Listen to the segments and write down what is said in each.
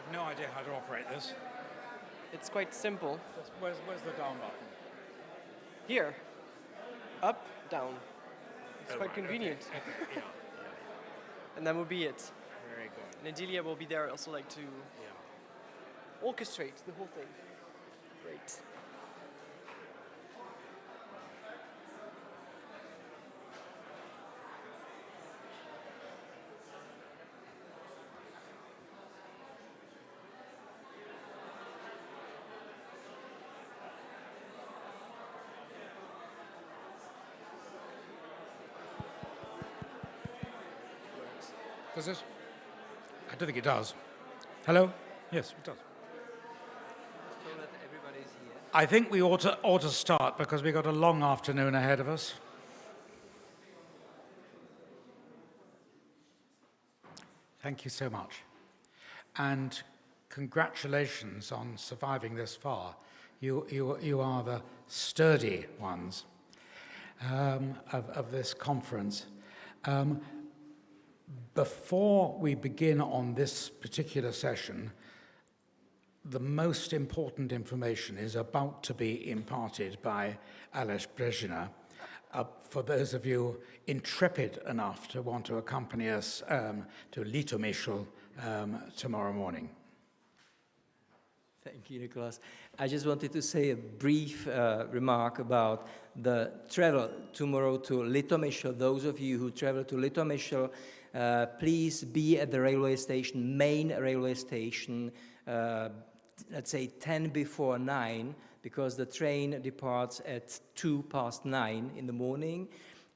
have no idea how to operate this. It's quite simple. Where's the down button? Here, up, down. It's Oh, quite right, convenient. Okay. Yeah. And that would be it. Very good. And ideally I will be there also like to Yeah. orchestrate the whole thing. Great. Does it? I don't think it does. Hello? Yes, it does. So that everybody's here. I think we ought to start because we've got a long afternoon ahead of us. Thank you so much. And congratulations on surviving this far. You are the sturdy ones of this conference. Before we begin on this particular session, the most important information is about to be imparted by Aleš Brežina. For those of you intrepid enough to want to accompany us to Litomyšl tomorrow morning. Thank you, Nicholas. I just wanted to say a brief remark about the travel tomorrow to Litomyšl. Those of you who travel to Litomyšl, please be at the railway station, main railway station, let's say 10 before 9, because the train departs at 9:02 in the morning,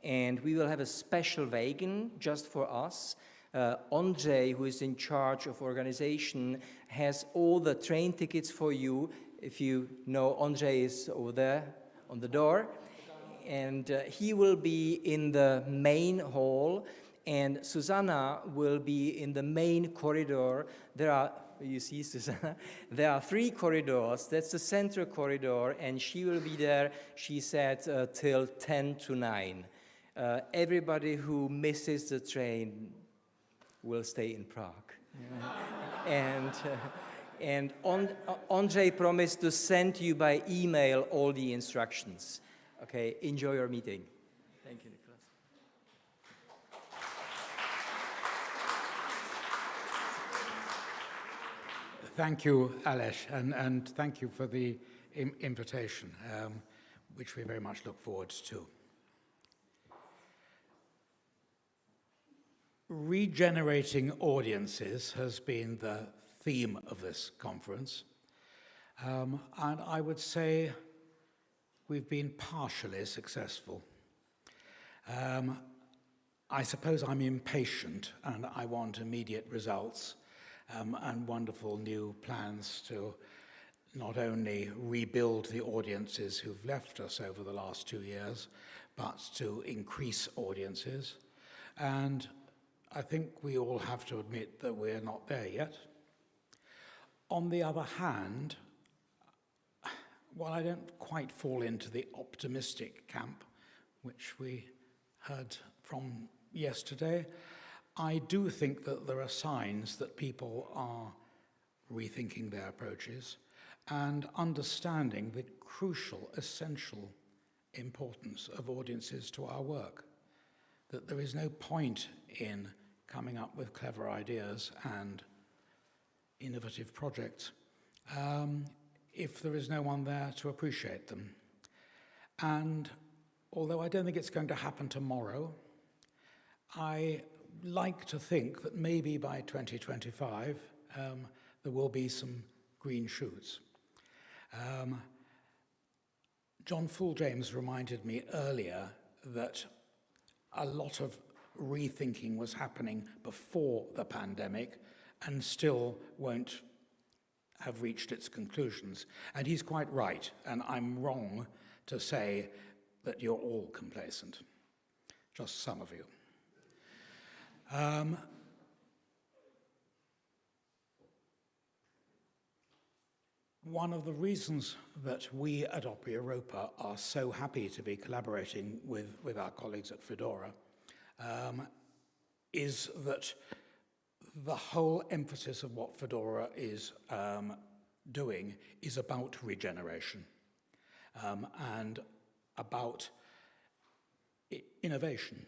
and we will have a special wagon just for us. Andrzej, who is in charge of organization, has all the train tickets for you. If you know, Andrzej is over there on the door, and he will be in the main hall, and Susanna will be in the main corridor. You see, Susanna, there are 3 corridors. That's the central corridor, and she will be there, she said, till 10 to 9. Everybody who misses the train will stay in Prague. And Andrzej promised to send you by email all the instructions. Okay, enjoy your meeting. Thank you, Nicholas. Thank you, Aleš, and thank you for the invitation, which we very much look forward to. Regenerating audiences has been the theme of this conference, and I would say we've been partially successful. I suppose I'm impatient and I want immediate results and wonderful new plans to not only rebuild the audiences who've left us over the last 2 years, but to increase audiences. And I think we all have to admit that we're not there yet. On the other hand, while I don't quite fall into the optimistic camp, which we heard from yesterday, I do think that there are signs that people are rethinking their approaches and understanding the crucial, essential importance of audiences to our work. That there is no point in coming up with clever ideas and innovative projects if there is no one there to appreciate them. And although I don't think it's going to happen tomorrow, I like to think that maybe by 2025 there will be some green shoots. John Full-James reminded me earlier that a lot of rethinking was happening before the pandemic and still won't have reached its conclusions. And he's quite right, and I'm wrong to say that you're all complacent, just some of you. One of the reasons that we at Opera Europa are so happy to be collaborating with our colleagues at FEDORA is that the whole emphasis of what FEDORA is doing is about regeneration and about innovation.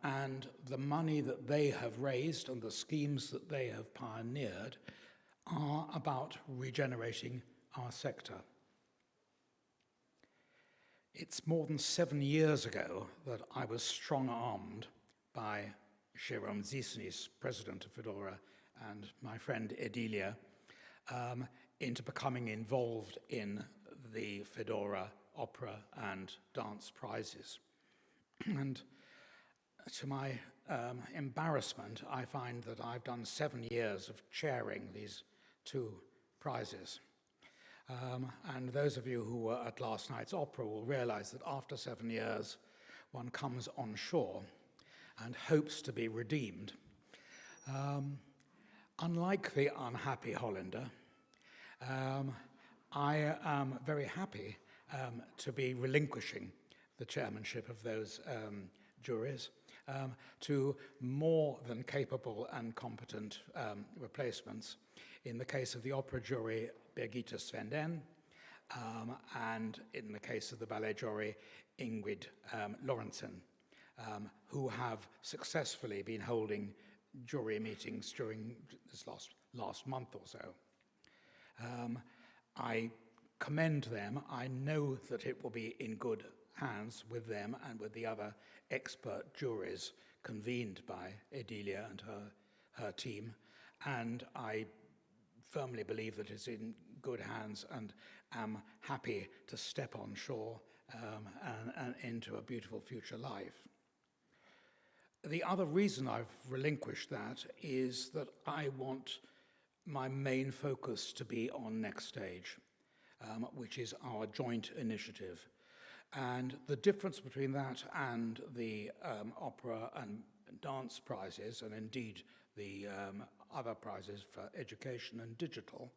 And the money that they have raised and the schemes that they have pioneered are about regenerating our sector. It's more than 7 years ago that I was strong-armed by Jérôme Zisnis, president of FEDORA, and my friend Edilia, into becoming involved in the FEDORA Opera and Dance Prizes. And to my embarrassment, I find that I've done 7 years of chairing these 2 prizes. And those of you who were at last night's opera will realize that after 7 years, one comes on shore and hopes to be redeemed. Unlike the unhappy Hollander, I am very happy to be relinquishing the chairmanship of those juries to more than capable and competent replacements. In the case of the opera jury, Birgitte Svenden, and in the case of the ballet jury, Ingrid Lorentzen, who have successfully been holding jury meetings during this last month or so. I commend them. I know that it will be in good hands with them and with the other expert juries convened by Edilia and her team, and I firmly believe that it's in good hands and am happy to step on shore and into a beautiful future life. The other reason I've relinquished that is that I want my main focus to be on Next Stage, which is our joint initiative. And the difference between that and the opera and dance prizes, and indeed the other prizes for education and digital,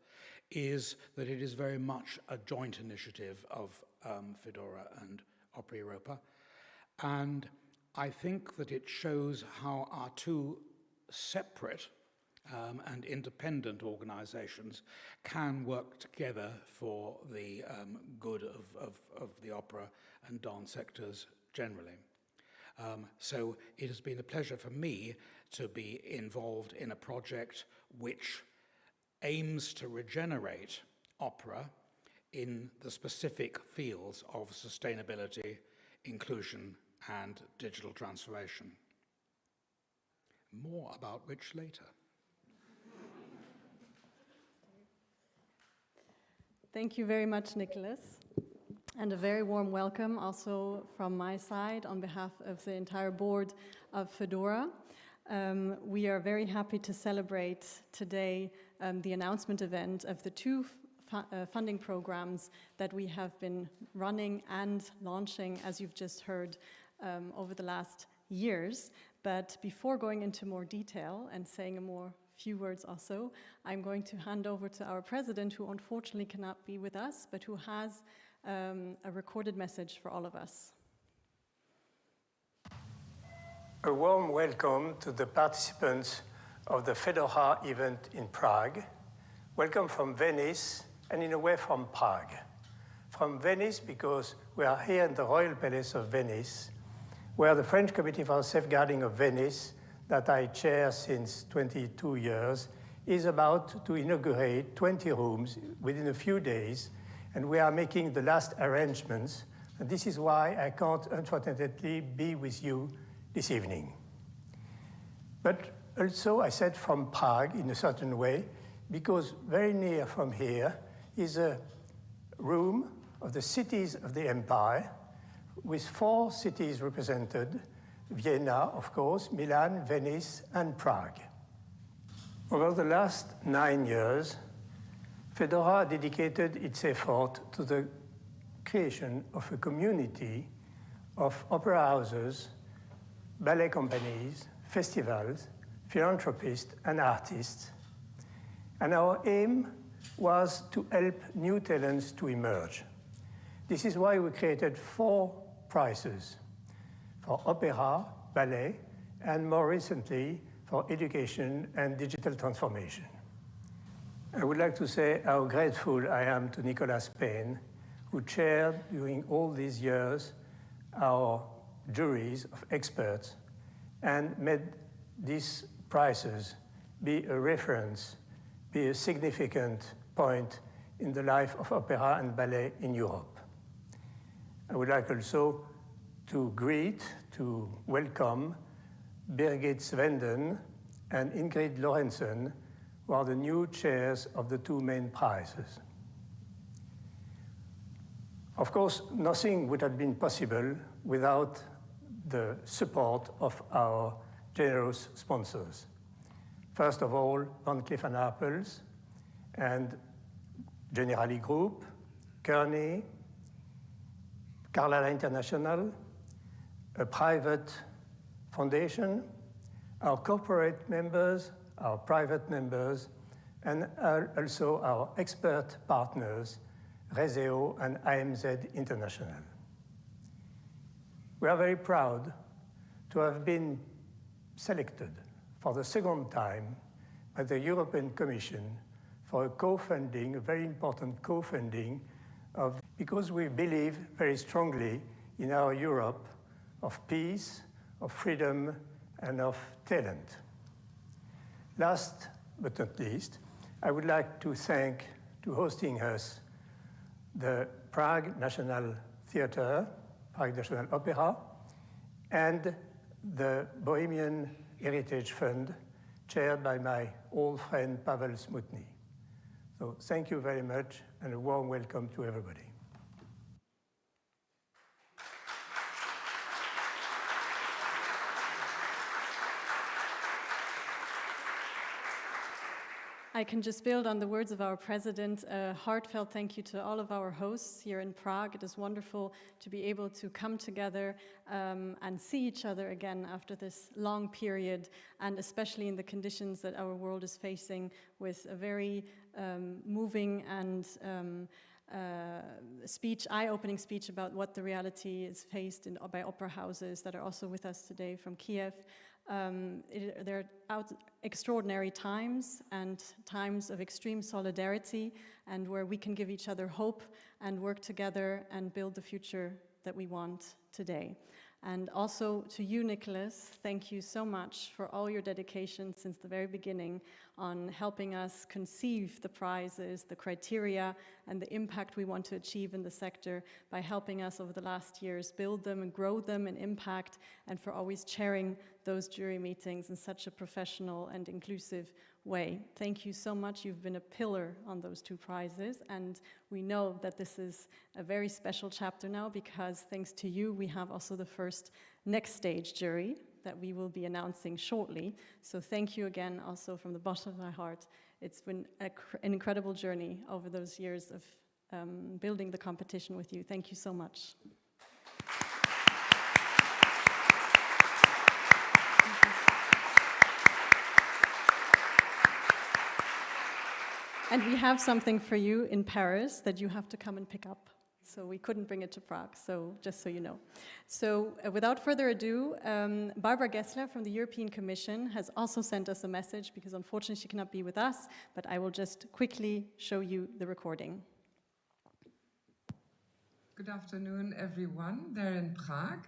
is that it is very much a joint initiative of FEDORA and Opera Europa. And I think that it shows how our 2 separate and independent organizations can work together for the good of the opera and dance sectors generally. So it has been a pleasure for me to be involved in a project which aims to regenerate opera in the specific fields of sustainability, inclusion, and digital transformation. More about which later. Thank you very much, Nicholas. And a very warm welcome also from my side on behalf of the entire board of FEDORA. We are very happy to celebrate today the announcement event of the 2 funding programs that we have been running and launching, as you've just heard, over the last years. But before going into more detail and saying a few words also, I'm going to hand over to our president, who unfortunately cannot be with us, but who has a recorded message for all of us. A warm welcome to the participants of the FEDORA event in Prague. Welcome from Venice, and in a way from Prague. From Venice, because we are here in the Royal Palace of Venice, where the French Committee for Safeguarding of Venice, that I chair since 22 years, is about to inaugurate 20 rooms within a few days, and we are making the last arrangements. And this is why I can't, unfortunately, be with you this evening. But also, I said from Prague in a certain way, because very near from here is a room of the cities of the empire, with 4 cities represented: Vienna, of course, Milan, Venice, and Prague. Over the last 9 years, FEDORA dedicated its effort to the creation of a community of opera houses, ballet companies, festivals, philanthropists, and artists. And our aim was to help new talents to emerge. This is why we created 4 prizes: for opera, ballet, and more recently, for education and digital transformation. I would like to say how grateful I am to Nicolas Payne, who chaired during all these years our juries of experts and made these prizes be a reference, be a significant point in the life of opera and ballet in Europe. I would like also to greet, to welcome Birgit Svenden and Ingrid Lorentzen, who are the new chairs of the two main prizes. Of course, nothing would have been possible without the support of our generous sponsors. First of all, Van Cleef & Arpels and Generali Group, Kearney, Carlyle International, a private foundation, our corporate members, our private members, and also our expert partners, Reseo and AMZ International. We are very proud to have been selected for the second time by the European Commission for a co-funding, a very important co-funding, because we believe very strongly in our Europe of peace, of freedom, and of talent. Last but not least, I would like to thank, to hosting us, the Prague National Theatre, Prague National Opera, and the Bohemian Heritage Fund, chaired by my old friend Pavel Smutny. So thank you very much, and a warm welcome to everybody. I can just build on the words of our president. A heartfelt thank you to all of our hosts here in Prague. It is wonderful to be able to come together and see each other again after this long period, and especially in the conditions that our world is facing, with a very moving and eye-opening speech about what the reality is faced by opera houses that are also with us today from Kiev. There are extraordinary times and times of extreme solidarity, and where we can give each other hope and work together and build the future that we want today. And also to you, Nicolas, thank you so much for all your dedication since the very beginning on helping us conceive the prizes, the criteria, and the impact we want to achieve in the sector, by helping us over the last years build them and grow them in impact, and for always chairing those jury meetings in such a professional and inclusive way. Thank you so much. You've been a pillar on those two prizes, and we know that this is a very special chapter now, because thanks to you, we have also the first next stage jury that we will be announcing shortly. So thank you again, also from the bottom of my heart. It's been an incredible journey over those years of building the competition with you. Thank you so much. And we have something for you in Paris that you have to come and pick up. So we couldn't bring it to Prague, so just so you know. So without further ado, Barbara Gessler from the European Commission has also sent us a message, because unfortunately she cannot be with us, but I will just quickly show you the recording. Good afternoon, everyone there in Prague.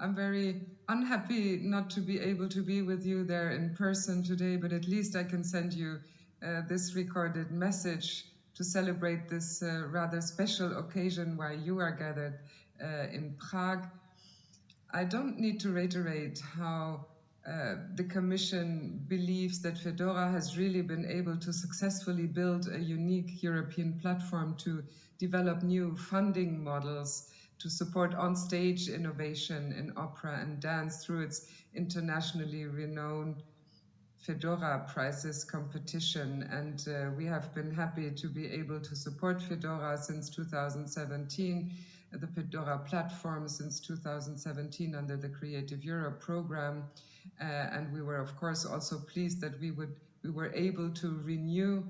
I'm very unhappy not to be able to be with you there in person today, but at least I can send you this recorded message to celebrate this rather special occasion while you are gathered in Prague. I don't need to reiterate how the Commission believes that FEDORA has really been able to successfully build a unique European platform to develop new funding models to support on-stage innovation in opera and dance through its internationally renowned FEDORA Prizes competition, and we have been happy to be able to support FEDORA since 2017, the FEDORA platform since 2017 under the Creative Europe program, and we were of course also pleased that we were able to renew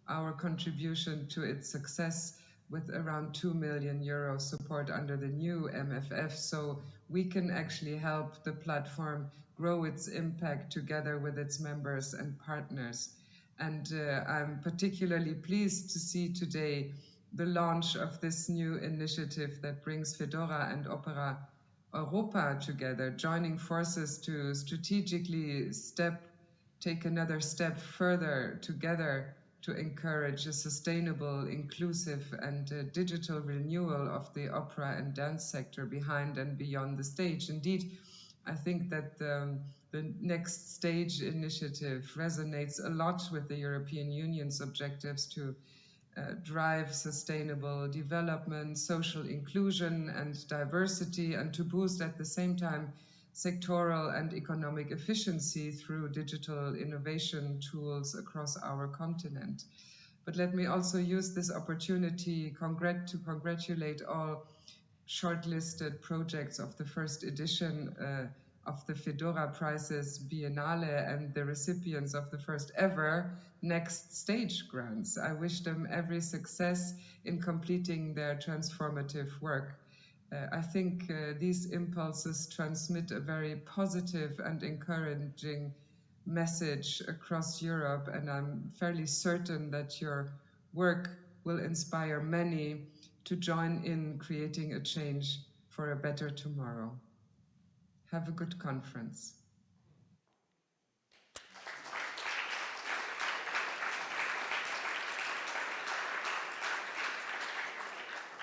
our contribution to its success with around 2 million euro support under the new MFF, so we can actually help the platform grow its impact together with its members and partners. And I'm particularly pleased to see today the launch of this new initiative that brings FEDORA and Opera Europa together, joining forces to strategically take another step further together to encourage a sustainable, inclusive, and digital renewal of the opera and dance sector behind and beyond the stage. Indeed, I think that the Next Stage initiative resonates a lot with the European Union's objectives to drive sustainable development, social inclusion, and diversity, and to boost at the same time sectoral and economic efficiency through digital innovation tools across our continent. But let me also use this opportunity to congratulate all shortlisted projects of the first edition of the FEDORA Prizes Biennale and the recipients of the first ever Next Stage grants. I wish them every success in completing their transformative work. I think these impulses transmit a very positive and encouraging message across Europe, and I'm fairly certain that your work will inspire many to join in creating a change for a better tomorrow. Have a good conference.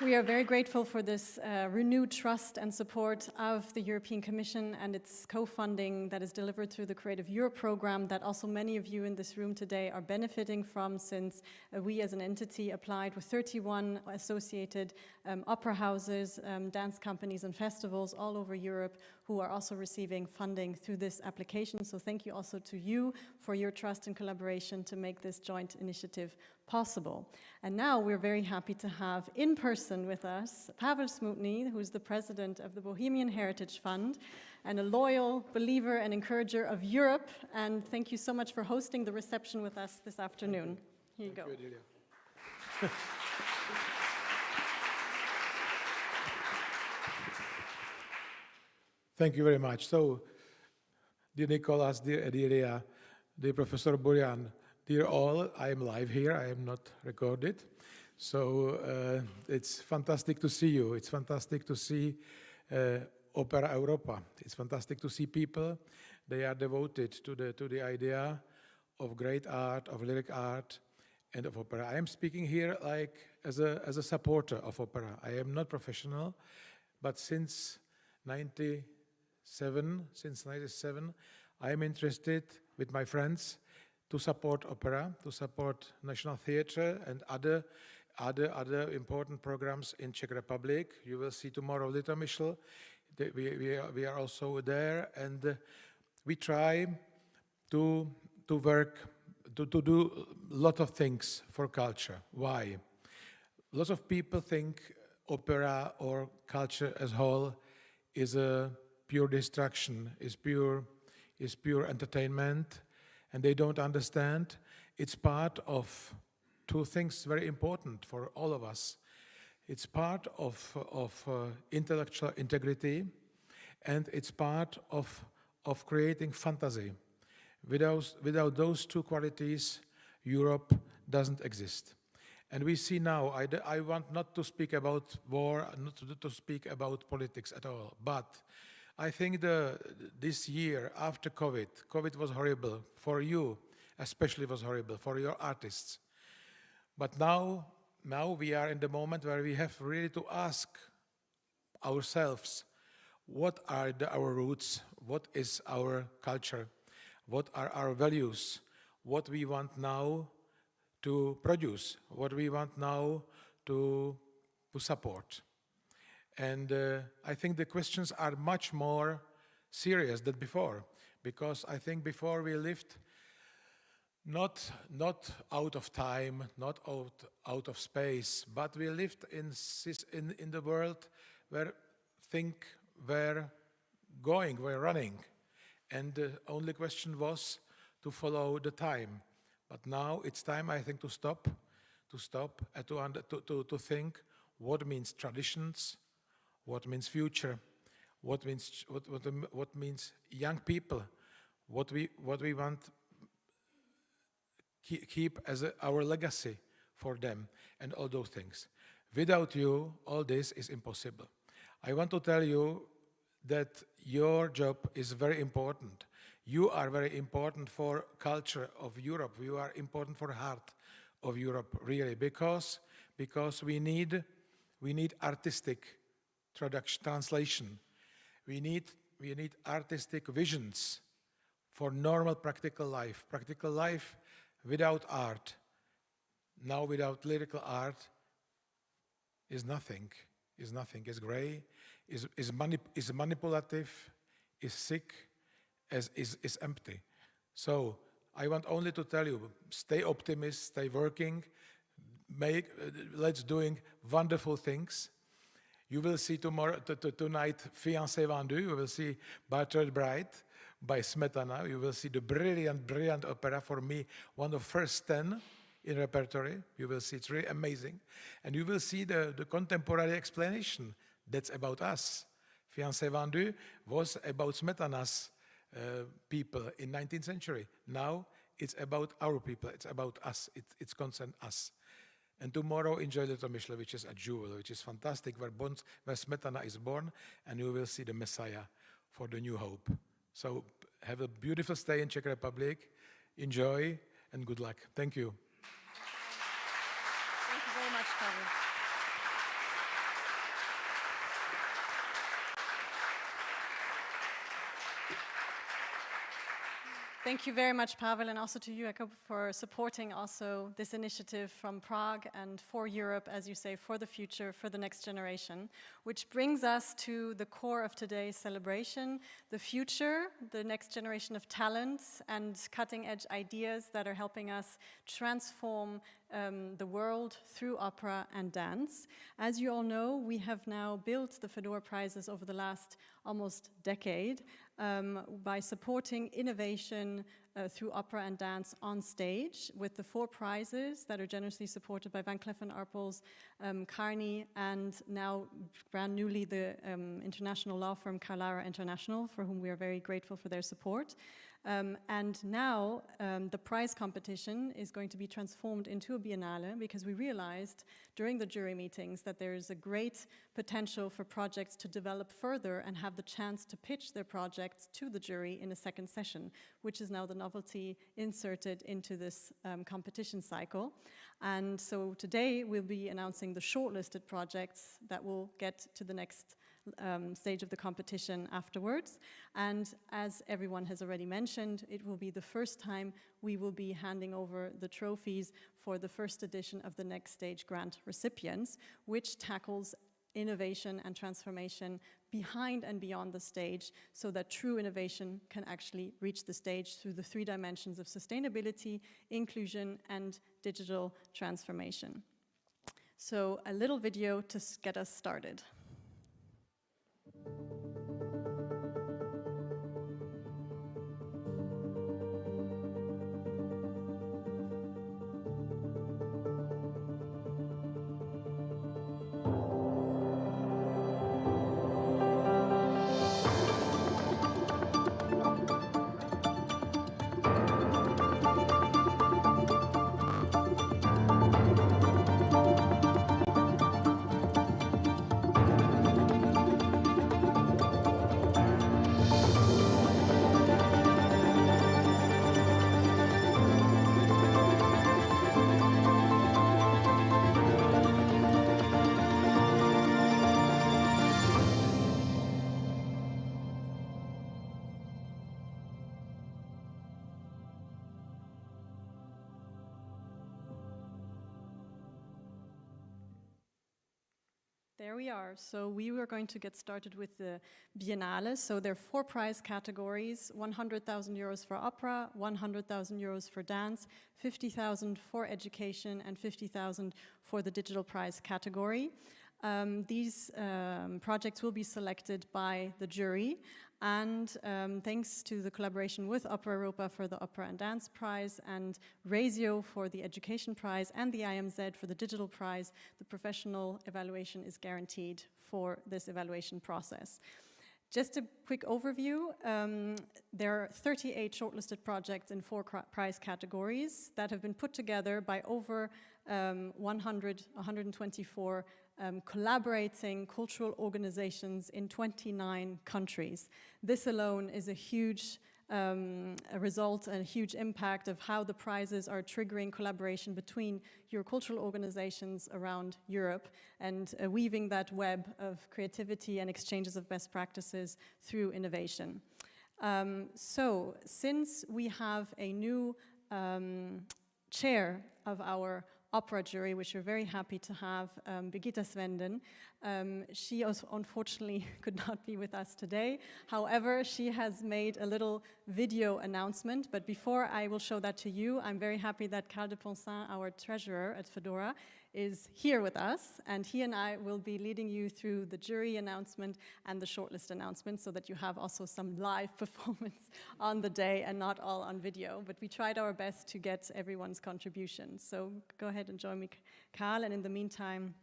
We are very grateful for this renewed trust and support of the European Commission and its co-funding that is delivered through the Creative Europe program that also many of you in this room today are benefiting from, since we as an entity applied with 31 associated opera houses, dance companies and festivals all over Europe who are also receiving funding through this application. So thank you also to you for your trust and collaboration to make this joint initiative possible. And now we're very happy to have in person with us Pavel Smutny, who's the president of the Bohemian Heritage Fund and a loyal believer and encourager of Europe. And thank you so much for hosting the reception with us this afternoon. Here you go. Thank you, Adelia. Thank you very much. So, dear Nicholas, dear Adelia, dear Professor Borjan, dear all, I am live here, I am not recorded. So it's fantastic to see you. It's fantastic to see Opera Europa. It's fantastic to see people. They are devoted to the idea of great art, of lyric art, and of opera. I am speaking here like as a supporter of opera. I am not professional, but since 97, I am interested with my friends to support opera, to support National Theatre and other important programs in Czech Republic. You will see tomorrow Litomyšl. We are also there, and we try to work, to do a lot of things for culture. Why? Lots of people think opera or culture as whole is a pure distraction, is pure entertainment, and they don't understand it's part of two things very important for all of us. It's part of intellectual integrity, and it's part of creating fantasy. Without those two qualities, Europe doesn't exist. And we see now, I want not to speak about war, not to speak about politics at all, but I think this year after COVID was horrible for you, especially was horrible for your artists. But now we are in the moment where we have really to ask ourselves, what are our roots? What is our culture? What are our values? What we want now to produce? What we want now to support? And I think the questions are much more serious than before, because I think before we lived not out of time, not out of space, but we lived in the world where things were running, and the only question was to follow the time. But now it's time, I think, to stop and to think what means traditions, what means future, what means young people, what we want keep as our legacy for them, and all those things. Without you, all this is impossible. I want to tell you that your job is very important. You are very important for culture of Europe. You are important for heart of Europe, really, because we need artistic translation. We need artistic visions for normal practical life without art. Now without lyrical art is nothing, is gray, is manipulative, is sick, is empty. So I want only to tell you, stay optimist, stay working, let's doing wonderful things. You will see tonight Fiancé Vendu, you will see Battered Bride by Smetana, you will see the brilliant opera, for me, one of the first 10 in repertory. You will see it's really amazing. And you will see the contemporary explanation. That's about us. Fiancé Vendu was about Smetana's people in 19th century. Now it's about our people, it's about us, it's concerned us. And tomorrow, enjoy Litomyšl, which is a jewel, which is fantastic, where Smetana is born, and you will see the Messiah for the new hope. So have a beautiful stay in Czech Republic, enjoy, and good luck. Thank you. Thank you very much, Pavel. Thank you very much, Pavel, and also to you, Jakob, for supporting also this initiative from Prague and for Europe, as you say, for the future, for the next generation, which brings us to the core of today's celebration, the future, the next generation of talents and cutting-edge ideas that are helping us transform the world through opera and dance. As you all know, we have now built the FEDORA prizes over the last almost decade by supporting innovation through opera and dance on stage with the 4 prizes that are generously supported by Van Cleef & Arpels, Carney, and now brand newly the international law firm Carlara International, for whom we are very grateful for their support. And now the prize competition is going to be transformed into a biennale, because we realized during the jury meetings that there is a great potential for projects to develop further and have the chance to pitch their projects to the jury in a second session, which is now the novelty inserted into this competition cycle. And so today we'll be announcing the shortlisted projects that will get to the next stage of the competition afterwards. And as everyone has already mentioned, it will be the first time we will be handing over the trophies for the first edition of the Next Stage grant recipients, which tackles innovation and transformation behind and beyond the stage, so that true innovation can actually reach the stage through the 3 dimensions of sustainability, inclusion, and digital transformation. So a little video to get us started. There we are. So we were going to get started with the Biennale. So there are 4 prize categories: 100,000 euros for opera, 100,000 euros for dance, 50,000 for education, and 50,000 for the digital prize category. These projects will be selected by the jury, and thanks to the collaboration with Opera Europa for the Opera and Dance Prize, and Razio for the Education Prize, and the IMZ for the Digital Prize, the professional evaluation is guaranteed for this evaluation process. Just a quick overview. There are 38 shortlisted projects in 4 prize categories that have been put together by over 124 collaborating cultural organizations in 29 countries. This alone is a huge a result and a huge impact of how the prizes are triggering collaboration between your cultural organizations around Europe and weaving that web of creativity and exchanges of best practices through innovation. So, since we have a new chair of our opera jury, which we're very happy to have, Birgitta Svenden. She also unfortunately could not be with us today. However, she has made a little video announcement, but before I will show that to you, I'm very happy that Carl de Ponsin, our treasurer at FEDORA, is here with us, and he and I will be leading you through the jury announcement and the shortlist announcement so that you have also some live performance on the day and not all on video. But we tried our best to get everyone's contribution. So go ahead and join me, Carl, and in the meantime,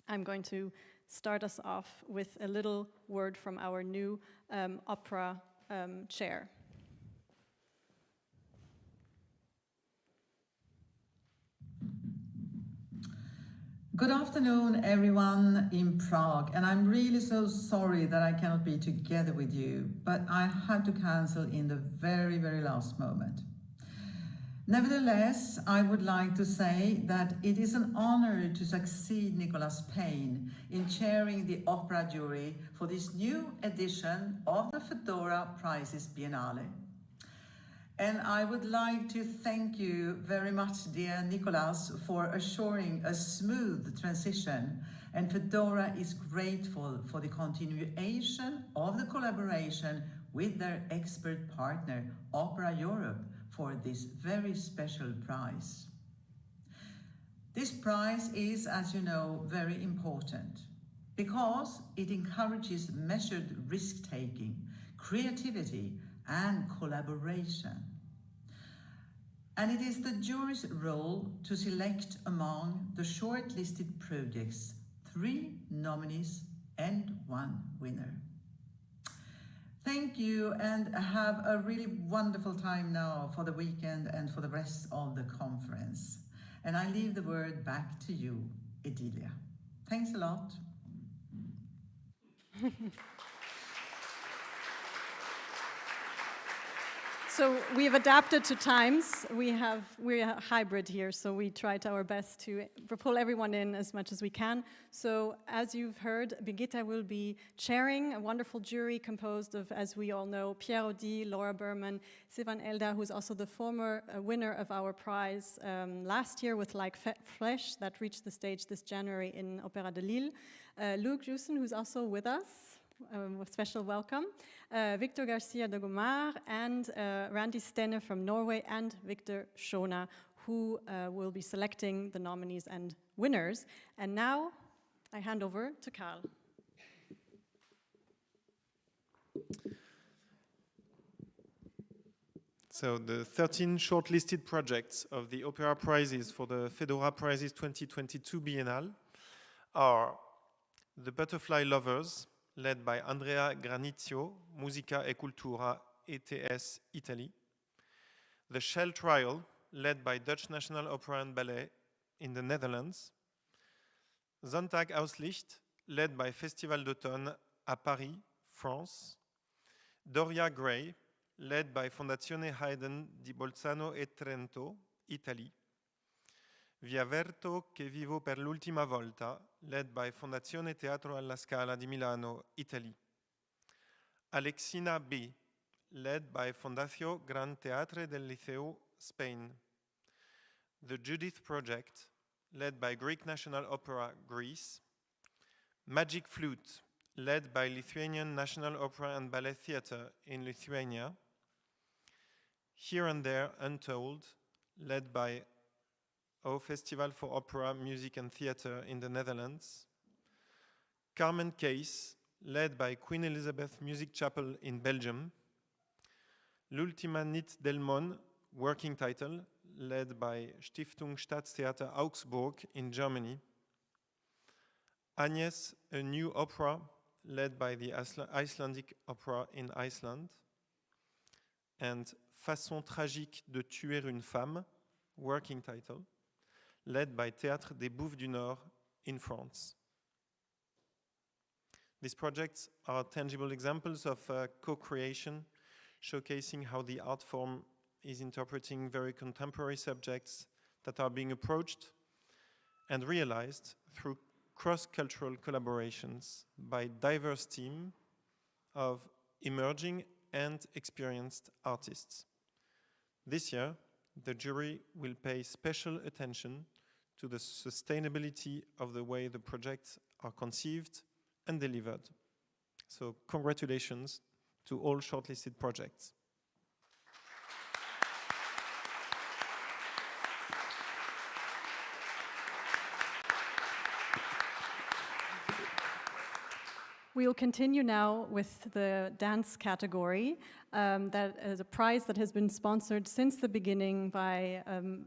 I'm going to start us off with a little word from our new opera chair. Good afternoon, everyone in Prague, and I'm really so sorry that I cannot be together with you, but I had to cancel in the very, very last moment. Nevertheless, I would like to say that it is an honor to succeed Nicolas Payne in chairing the opera jury for this new edition of the FEDORA Prizes Biennale. And I would like to thank you very much, dear Nicolas, for assuring a smooth transition. And FEDORA is grateful for the continuation of the collaboration with their expert partner, Opera Europe, for this very special prize. This prize is, as you know, very important because it encourages measured risk-taking, creativity, and collaboration. And it is the jury's role to select among the shortlisted projects 3 nominees and 1 winner. Thank you, and have a really wonderful time now for the weekend and for the rest of the conference. And I leave the word back to you, Edilia. Thanks a lot. So we have adapted to times. We're a hybrid here, so we tried our best to pull everyone in as much as we can. So as you've heard, Birgitta will be chairing a wonderful jury composed of, as we all know, Pierre Audi, Laura Berman, Sivan Elda, who's also the former winner of our prize last year with Like Flesh, that reached the stage this January in Opéra de Lille. Luc Jussen, who's also with us. A special welcome. Victor Garcia de Gomar and Randy Stene from Norway and Victor Shona, who will be selecting the nominees and winners. And now I hand over to Carl. So the 13 shortlisted projects of the Opera Prizes for the FEDORA Prizes 2022 Biennale are The Butterfly Lovers, led by Andrea Granizio, Musica e Cultura, ETS, Italy. The Shell Trial, led by Dutch National Opera and Ballet in the Netherlands. Sonntag aus Licht, led by Festival d'Automne à Paris, France. Doria Gray, led by Fondazione Haydn di Bolzano e Trento, Italy. Vi avverto che vivo per l'ultima volta, led by Fondazione Teatro alla Scala di Milano, Italy. Alexina B, led by Fondació Gran Teatre del Liceu, Spain. The Judith Project, led by Greek National Opera, Greece. Magic Flute, led by Lithuanian National Opera and Ballet Theatre in Lithuania. Here and There Untold, led by O Festival for Opera, Music and Theatre in the Netherlands. Carmen Case, led by Queen Elizabeth Music Chapel in Belgium. L'Ultima Nit del Mon, working title, led by Stiftung Staatstheater Augsburg in Germany. Agnès, a new opera, led by the Icelandic Opera in Iceland, and Façon tragique de tuer une femme, working title, led by Théâtre des Bouffes du Nord in France. These projects are tangible examples of co-creation, showcasing how the art form is interpreting very contemporary subjects that are being approached and realized through cross-cultural collaborations by diverse teams of emerging and experienced artists. This year, the jury will pay special attention to the sustainability of the way the projects are conceived and delivered. So congratulations to all shortlisted projects. We'll continue now with the dance category. That is a prize that has been sponsored since the beginning by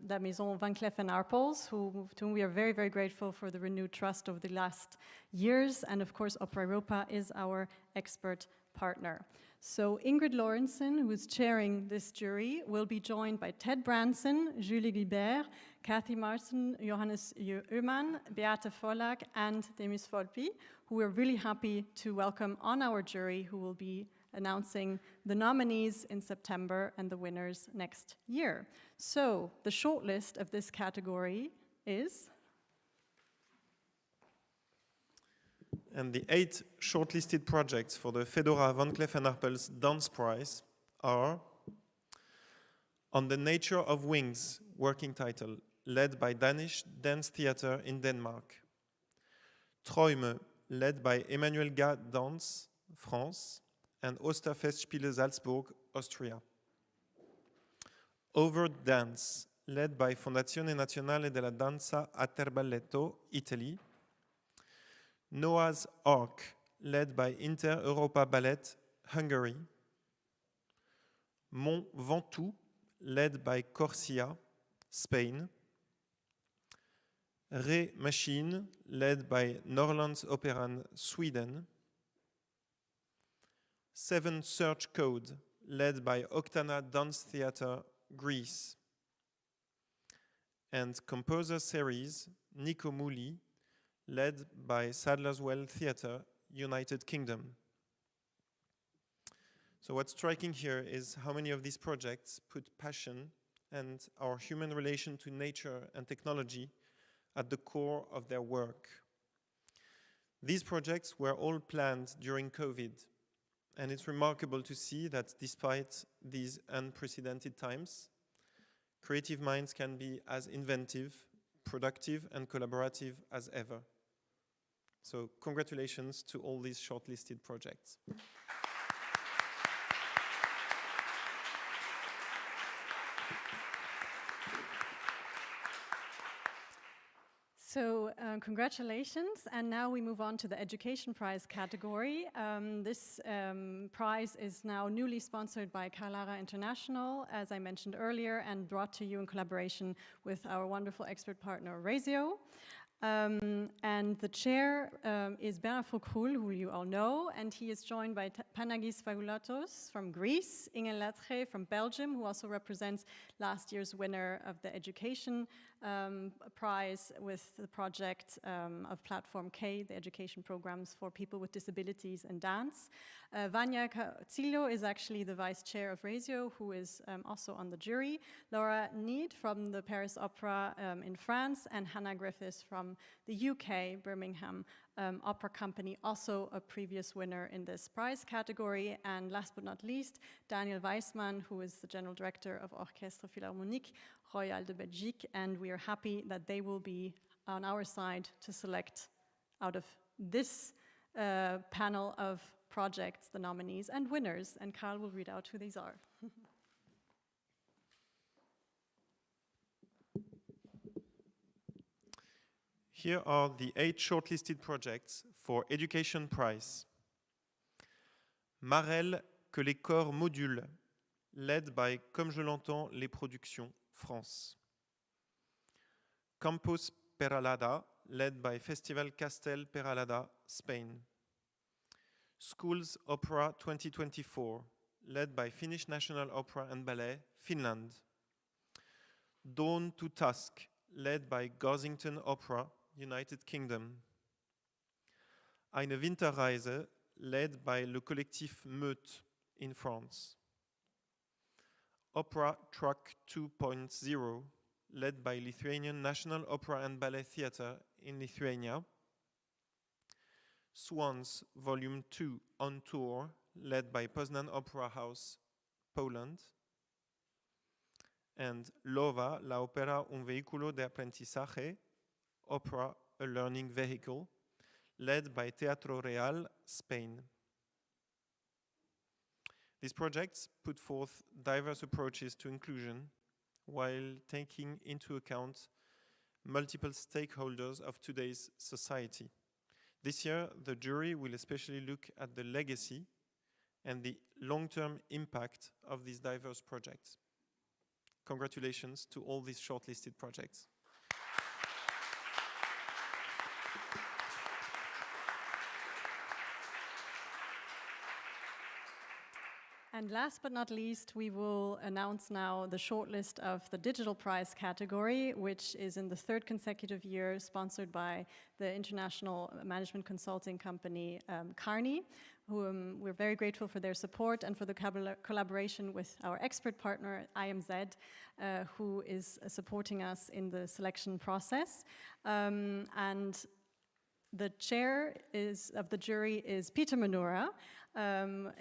La Maison Van Cleef & Arpels, to whom we are very, very grateful for the renewed trust over the last years. And of course, Opera Europa is our expert partner. So Ingrid Lorentzen, who is chairing this jury, will be joined by Ted Branson, Julie Guibert, Kathy Martin, Johannes Öhmann, Beate Vollag, and Demis Volpi, who we're really happy to welcome on our jury, who will be announcing the nominees in September and the winners next year. So the shortlist of this category is... And the 8 shortlisted projects for the FEDORA Van Cleef & Arpels Dance Prize are On the Nature of Wings, working title, led by Danish Dance Theatre in Denmark. Träume, led by Emmanuel Ga Dance, France, and Osterfestspiele Salzburg, Austria. Over Dance, led by Fondazione Nazionale della Danza a Terballetto, Italy. Noah's Ark, led by Inter Europa Ballet, Hungary. Mont Ventoux, led by Corsia, Spain. Ré Machine, led by Norrlands Operan, Sweden. 7 Search Code, led by Octana Dance Theatre, Greece. And Composer Series, Nico Muli, led by Sadler's Well Theatre, United Kingdom. So what's striking here is how many of these projects put passion and our human relation to nature and technology at the core of their work. These projects were all planned during COVID, and it's remarkable to see that despite these unprecedented times, creative minds can be as inventive, productive, and collaborative as ever. So congratulations to all these shortlisted projects. So congratulations, and now we move on to the Education Prize category. This prize is now newly sponsored by Carlara International, as I mentioned earlier, and brought to you in collaboration with our wonderful expert partner, Razio. And the chair is Bernard Foucault, who you all know, and he is joined by Panagis Vagoulatos from Greece, Inge Latre from Belgium, who also represents last year's winner of the Education Prize with the project of Platform K, the education programs for people with disabilities in dance. Vanya Cazillo is actually the vice chair of Razio, who is also on the jury. Laura Need from the Paris Opera in France, and Hannah Griffiths from the UK, Birmingham Opera Company, also a previous winner in this prize category. And last but not least, Daniel Weissmann, who is the general director of Orchestre Philharmonique Royal de Belgique, and we are happy that they will be on our side to select out of this panel of projects the nominees and winners, and Carl will read out who these are. Here are the 8 shortlisted projects for Education Prize. Marelle que les corps modulent, led by Comme je l'entends, les productions, France. Campus Peralada, led by Festival Castel Peralada, Spain. Schools Opera 2024, led by Finnish National Opera and Ballet, Finland. Dawn to Task, led by Gorsington Opera, United Kingdom. Eine Winterreise, led by Le Collectif Meute in France. Opera Truck 2.0, led by Lithuanian National Opera and Ballet Theatre in Lithuania. Swans Volume 2 on Tour, led by Poznan Opera House, Poland. And LOVA, La Opera un vehículo de aprendizaje, Opera, a learning vehicle, led by Teatro Real, Spain. These projects put forth diverse approaches to inclusion while taking into account multiple stakeholders of today's society. This year, the jury will especially look at the legacy and the long-term impact of these diverse projects. Congratulations to all these shortlisted projects. And last but not least, we will announce now the shortlist of the Digital Prize category, which is in the third consecutive year sponsored by the international management consulting company Carney, who we're very grateful for their support and for the collaboration with our expert partner IMZ, who is supporting us in the selection process. And the chair of the jury is Peter Manura,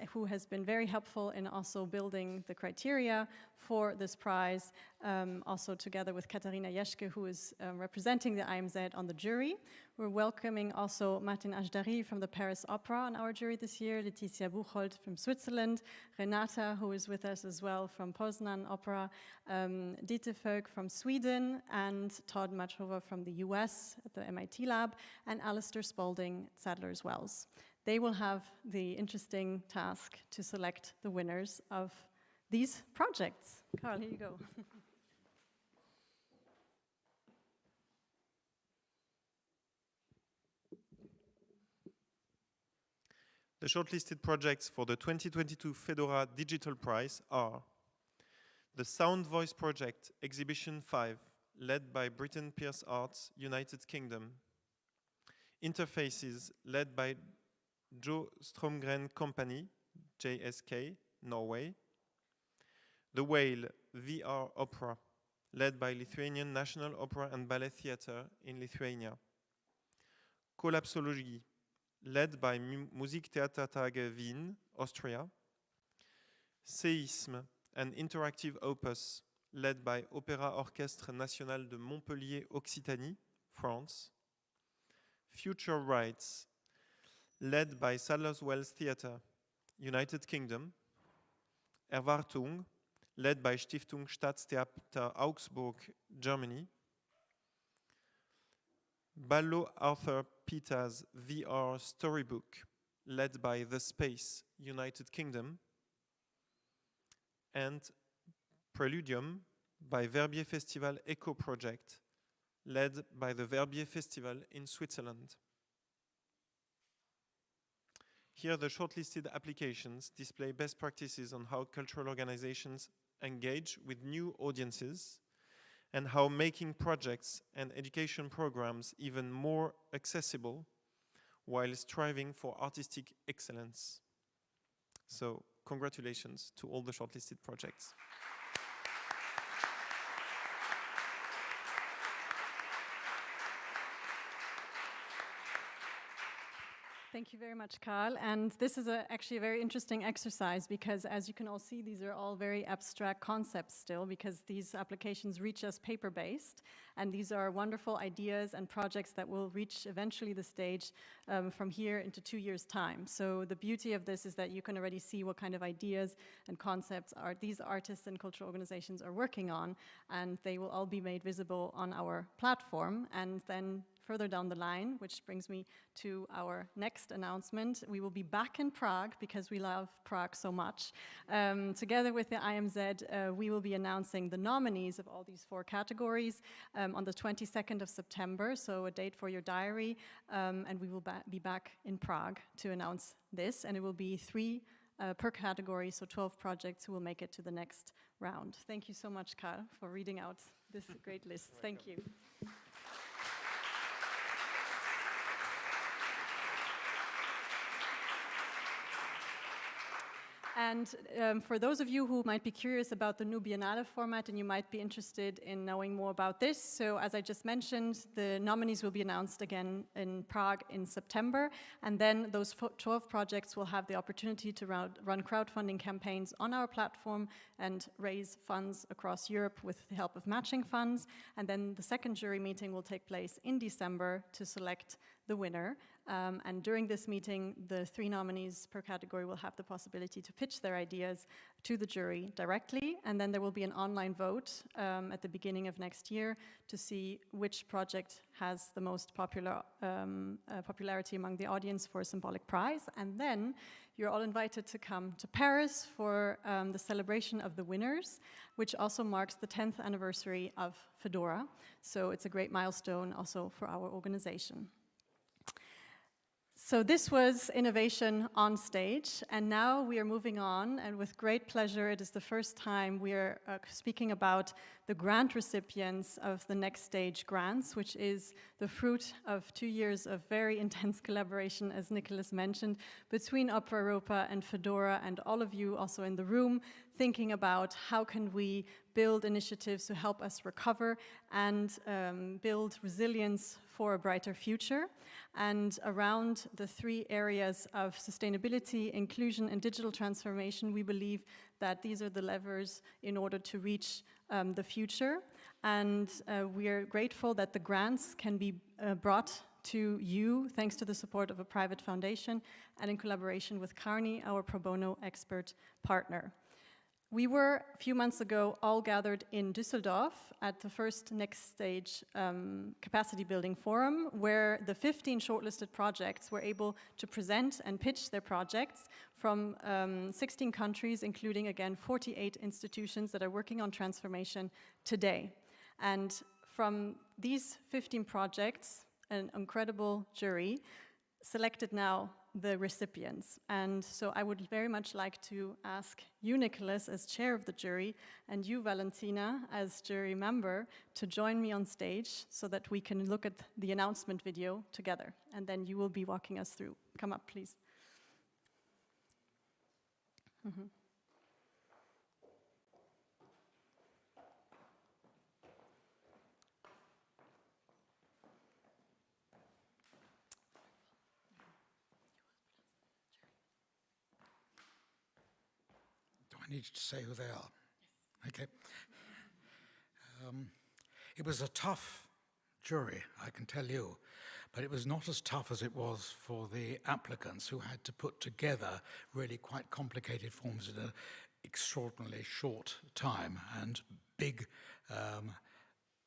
who has been very helpful in also building the criteria for this prize, also together with Katarina Jeschke, who is representing the IMZ on the jury. We're welcoming also Martin Ajdari from the Paris Opera on our jury this year, Letizia Buchholz from Switzerland, Renata, who is with us as well from Poznan Opera, Dieter Völk from Sweden, and Todd Machova from the US at the MIT lab, and Alistair Spalding at Sadler's Wells. They will have the interesting task to select the winners of these projects. Carl, here you go. The shortlisted projects for the 2022 FEDORA Digital Prize are the Sound Voice Project Exhibition 5, led by Britain Pierce Arts, United Kingdom. Interfaces, led by Jo Stromgren Company, JSK, Norway. The Whale VR Opera, led by Lithuanian National Opera and Ballet Theatre in Lithuania. Collapsology, led by Musiktheatertage Wien, Austria. Séisme, an interactive opus, led by Opéra Orchestre National de Montpellier, Occitanie, France. Future Rights, led by Sadler's Wells Theatre, United Kingdom. Erwartung, led by Stiftung Staatstheater Augsburg, Germany. Ballo Arthur Pita's VR Storybook, led by The Space, United Kingdom. And Preludium by Verbier Festival Eco Project, led by the Verbier Festival in Switzerland. Here, the shortlisted applications display best practices on how cultural organizations engage with new audiences and how making projects and education programs even more accessible while striving for artistic excellence. So, congratulations to all the shortlisted projects. Thank you very much, Carl. And this is actually a very interesting exercise because, as you can all see, these are all very abstract concepts still because these applications reach us paper-based. And these are wonderful ideas and projects that will reach eventually the stage from here into 2 years' time. So the beauty of this is that you can already see what kind of ideas and concepts these artists and cultural organizations are working on. And they will all be made visible on our platform. And then further down the line, which brings me to our next announcement. We will be back in Prague because we love Prague so much. Together with the IMZ, we will be announcing the nominees of all these 4 categories on the 22nd of September, so a date for your diary, and we will be back in Prague to announce this, and it will be 3 per category, so 12 projects who will make it to the next round. Thank you so much, Karl, for reading out this great list. Thank you. And for those of you who might be curious about the new Biennale format and you might be interested in knowing more about this, so as I just mentioned, the nominees will be announced again in Prague in September, and then those 12 projects will have the opportunity to run crowdfunding campaigns on our platform and raise funds across Europe with the help of matching funds, and then the second jury meeting will take place in December to select the winner. And during this meeting, the 3 nominees per category will have the possibility to pitch their ideas to the jury directly, and then there will be an online vote at the beginning of next year to see which project has the most popularity among the audience for a symbolic prize. And then you're all invited to come to Paris for the celebration of the winners, which also marks the 10th anniversary of FEDORA. So it's a great milestone also for our organization. So this was Innovation on Stage, and now we are moving on, and with great pleasure, it is the first time we are speaking about the grant recipients of the Next Stage grants, which is the fruit of 2 years of very intense collaboration, as Nicholas mentioned, between Opera Europa and FEDORA, and all of you also in the room, thinking about how can we build initiatives to help us recover and build resilience for a brighter future. And around the 3 areas of sustainability, inclusion, and digital transformation, we believe that these are the levers in order to reach the future. And we are grateful that the grants can be brought to you thanks to the support of a private foundation and in collaboration with Carney, our pro bono expert partner. We were, a few months ago, all gathered in Düsseldorf at the first Next Stage Capacity Building Forum, where the 15 shortlisted projects were able to present and pitch their projects from 16 countries, including, again, 48 institutions that are working on transformation today. And from these 15 projects, an incredible jury selected now the recipients. And so I would very much like to ask you, Nicholas, as chair of the jury, and you, Valentina, as jury member, to join me on stage so that we can look at the announcement video together. And then you will be walking us through. Come up, please. Mm-hmm. I need to say who they are. Yes. Okay. It was a tough jury, I can tell you, but it was not as tough as it was for the applicants who had to put together really quite complicated forms in an extraordinarily short time. And big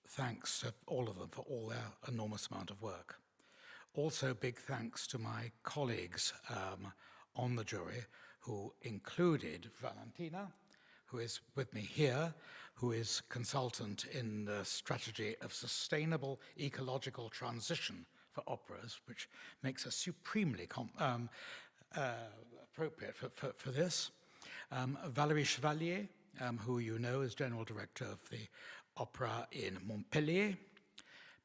thanks to all of them for all their enormous amount of work. Also big thanks to my colleagues on the jury, who included Valentina, who is with me here, who is consultant in the strategy of sustainable ecological transition for operas, which makes us supremely appropriate for this. Valérie Chevalier, who you know is General Director of the Opera in Montpellier.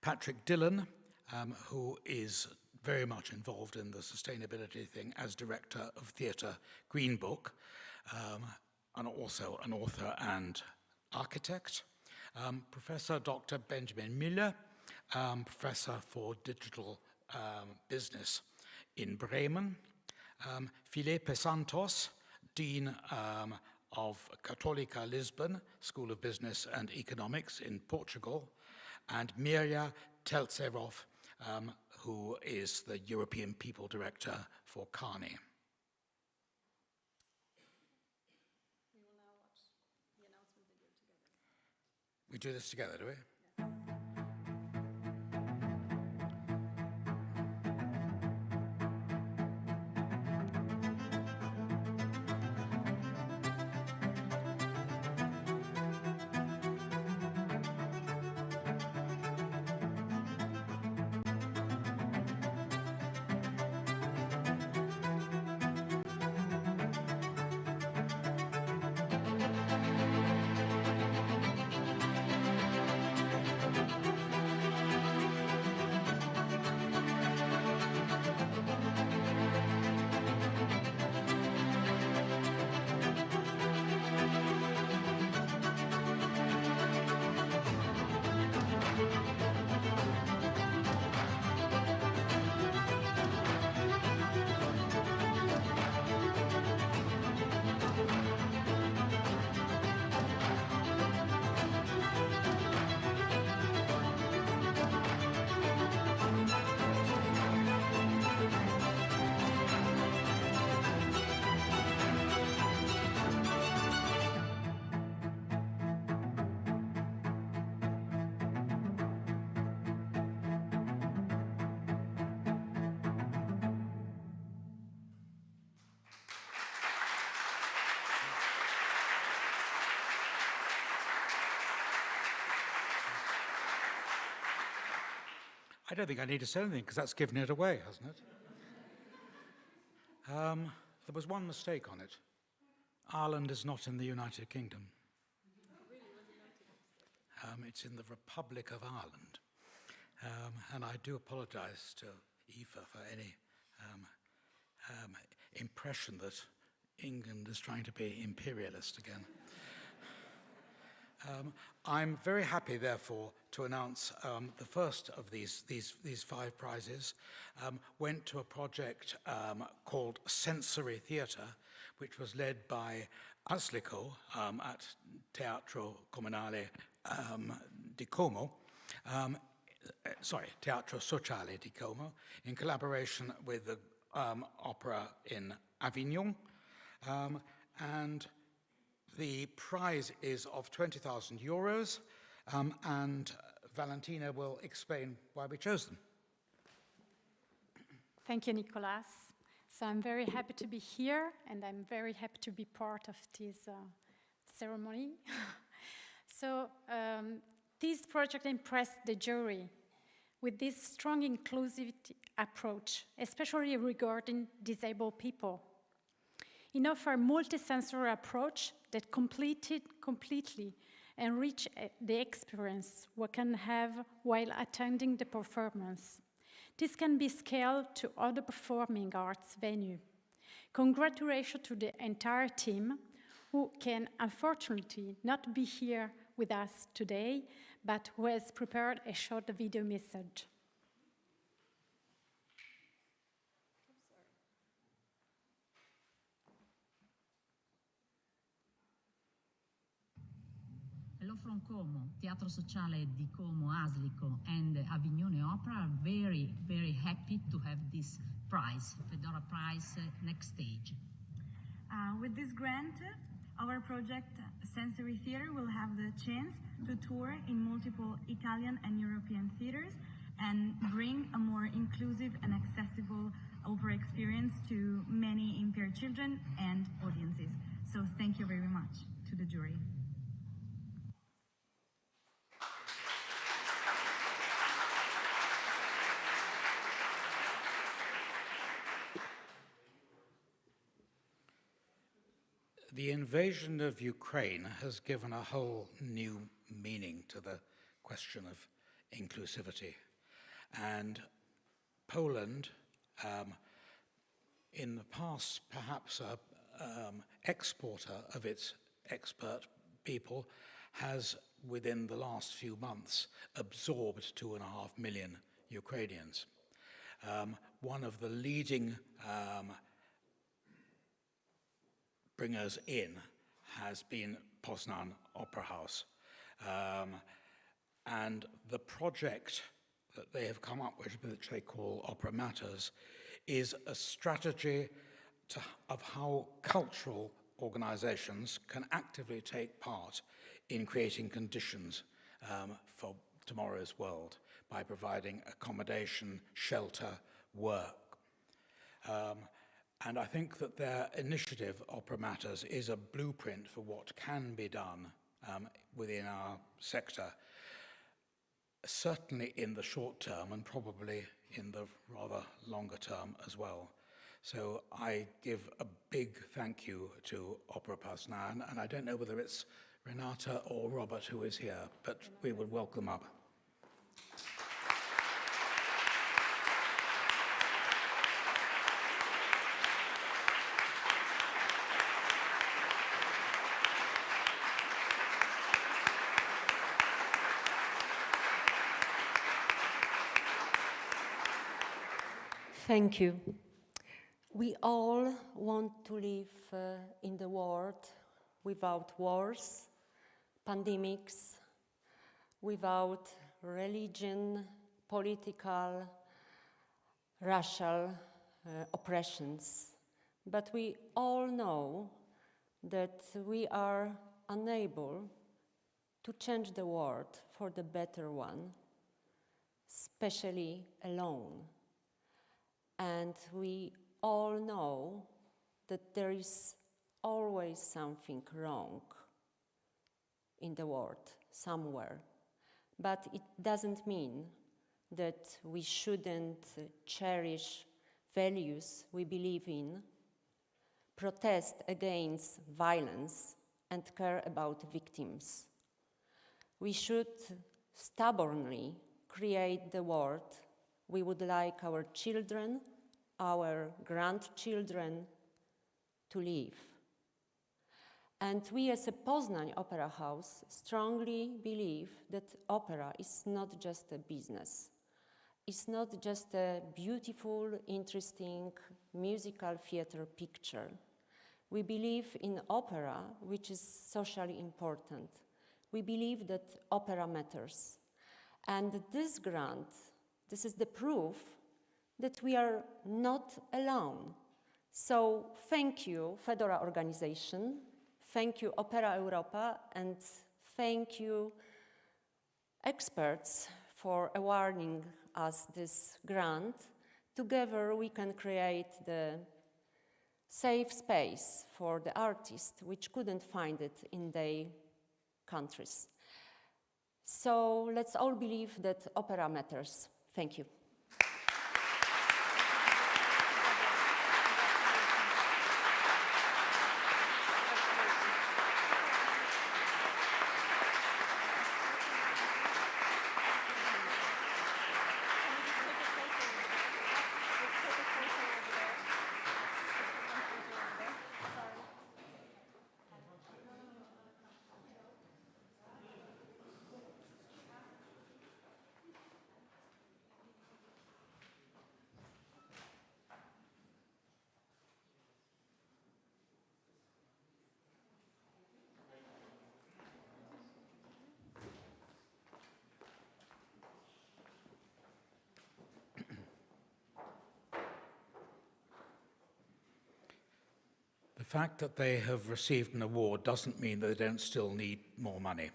Patrick Dillon, who is very much involved in the sustainability thing as Director of Theatre Green Book, and also an author and architect. Professor Dr. Benjamin Müller, Professor for Digital Business in Bremen. Felipe Santos, Dean of Católica Lisbon, School of Business and Economics in Portugal. And Mirja Teltserov, who is the European People Director for Carney. We will now watch the announcement video together. We do this together, do we? I don't think I need to say anything because that's given it away, hasn't it? There was one mistake on it. Ireland is not in the United Kingdom. It's in the Republic of Ireland. And I do apologize to Aoife for any impression that England is trying to be imperialist again. I'm very happy, therefore, to announce the first of these 5 prizes went to a project called Sensory Theatre, which was led by Aslico at Teatro Comunale di Como, Teatro Sociale di Como, in collaboration with the opera in Avignon, and the prize is of 20,000 euros, and Valentina will explain why we chose them. Thank you, Nicolas. So I'm very happy to be here, and I'm very happy to be part of this ceremony. So this project impressed the jury with this strong inclusivity approach, especially regarding disabled people. It offers a multisensory approach that completely enrich the experience one can have while attending the performance. This can be scaled to other performing arts venues. Congratulations to the entire team, who can unfortunately not be here with us today, but who has prepared a short video message. Hello from Como. Teatro Sociale di Como, Aslico, and Avignone Opera are very, very happy to have this prize, FEDORA Prize, next stage. With this grant, our project Sensory Theatre will have the chance to tour in multiple Italian and European theaters and bring a more inclusive and accessible opera experience to many impaired children and audiences. So thank you very much to the jury. The invasion of Ukraine has given a whole new meaning to the question of inclusivity. And Poland, in the past, perhaps an exporter of its expert people, has, within the last few months, absorbed 2.5 million Ukrainians. One of the leading bringers in has been Poznan Opera House. And the project that they have come up with, which they call Opera Matters, is a strategy of how cultural organizations can actively take part in creating conditions for tomorrow's world by providing accommodation, shelter, work. And I think that their initiative, Opera Matters, is a blueprint for what can be done within our sector, certainly in the short term and probably in the rather longer term as well. So I give a big thank you to Opera Poznan, and I don't know whether it's Renata or Robert who is here, but we would welcome up. Thank you. We all want to live in the world without wars, pandemics, without religion, political, racial oppressions. But we all know that we are unable to change the world for the better one, especially alone. And we all know that there is always something wrong in the world, somewhere. But it doesn't mean that we shouldn't cherish values we believe in, protest against violence, and care about victims. We should stubbornly create the world we would like our children, our grandchildren to live. And we as a Poznań Opera House strongly believe that opera is not just a business. It's not just a beautiful, interesting musical theater picture. We believe in opera, which is socially important. We believe that opera matters. And this grant, this is the proof that we are not alone. So thank you, FEDORA organization, thank you, Opera Europa, and thank you, experts, for awarding us this grant. Together we can create the safe space for the artists which couldn't find it in their countries. So let's all believe that opera matters. Thank you. The fact that they have received an award doesn't mean that they don't still need more money.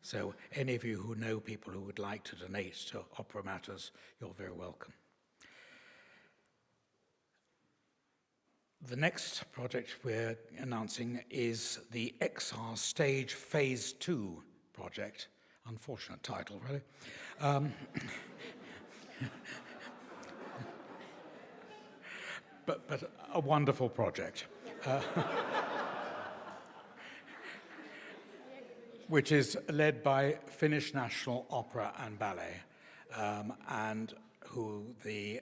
So any of you who know people who would like to donate to Opera Matters, you're very welcome. The next project we're announcing is the XR Stage Phase 2 project. Unfortunate title, really. But a wonderful project. Which is led by Finnish National Opera and Ballet, and who the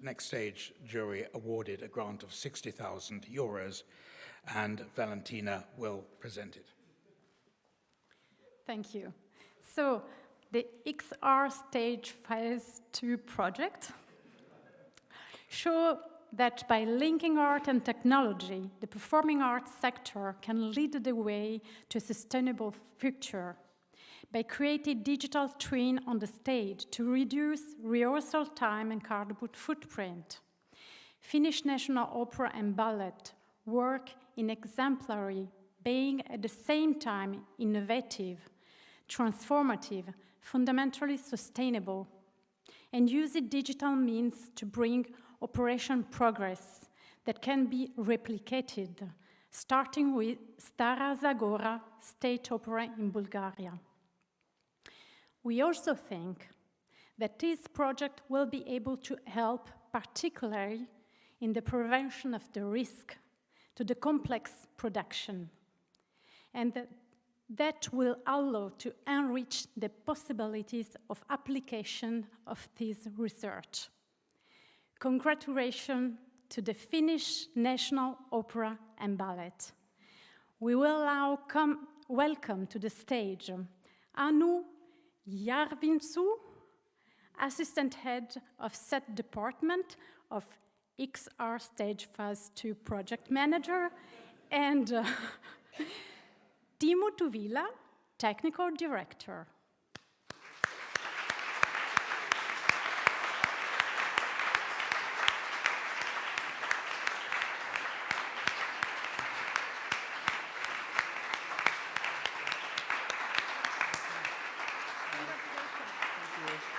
Next Stage jury awarded a grant of 60,000 euros, and Valentina will present it. Thank you. So, the XR Stage Phase 2 project shows that by linking art and technology, the performing arts sector can lead the way to a sustainable future. By creating digital twin on the stage to reduce rehearsal time and carbon footprint. Finnish National Opera and Ballet work in exemplary, being at the same time innovative, transformative, fundamentally sustainable, and using digital means to bring operation progress that can be replicated, starting with Stara Zagora State Opera in Bulgaria. We also think that this project will be able to help particularly in the prevention of the risk to the complex production, and that will allow to enrich the possibilities of application of this research. Congratulations to the Finnish National Opera and Ballet. We will now welcome to the stage Anu Järvinsu, Assistant Head of Set Department of XR Stage Phase 2 Project Manager, and Timo Tuvila, Technical Director.